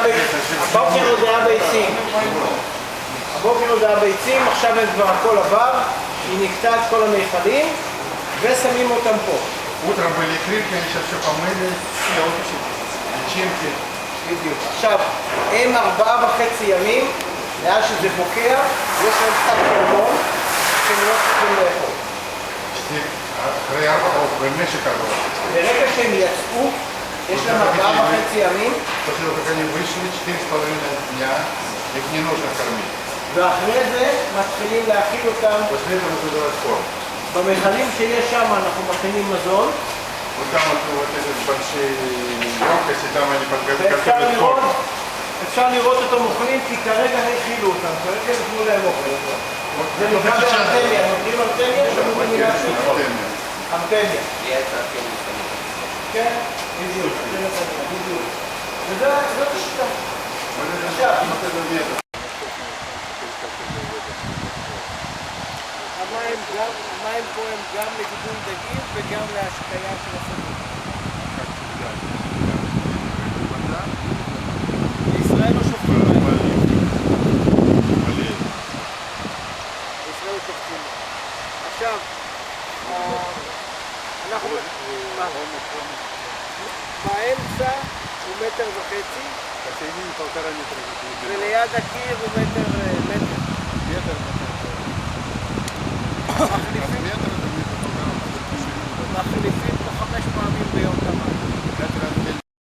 הבוקר עוד היה ביצים. הבוקר עוד היה ביצים, עכשיו הם כבר הכל עבר, היא נקטעה את כל המיכלים ושמים אותם פה. Утром были крылья, они сейчас все помыли, личинки. בדיוק. עכשיו, הם 4.5 ימים, מאז שזה בוקע, יש להם קצת הורמון שהם לא צריכים לאכול. אחרי 4 במשק הגרוע. ברגע שהם יצאו, יש להם 4.5 ימים. После того, как они вышли, 4,5 дня, их не нужно кормить. ואחרי זה מתחילים להאכיל אותם. После этого нужно давать корм. במכלים שיש שם אנחנו מכינים מזון. Вот там вот эти большие емкости, там они подготовят корм. אפשר לראות אותם אוכלים, כי כרגע האכילו אותם, כרגע נתנו להם אוכל. זה נקרא בארטמיה, נותנים ארטמיה, שאנחנו במילה של ארטמיה. כן, בדיוק, וזאת השיטה. עכשיו, המים פה הם גם לגידול דגים וגם להשקיה של הסדות. בישראל לא שופטים מים. בישראל לא שופטים מים. עכשיו, אנחנו... באמצע הוא 1.5 מטר, וליד הקיר הוא מטר. מחליפים פה 5 פעמים ביום את המים.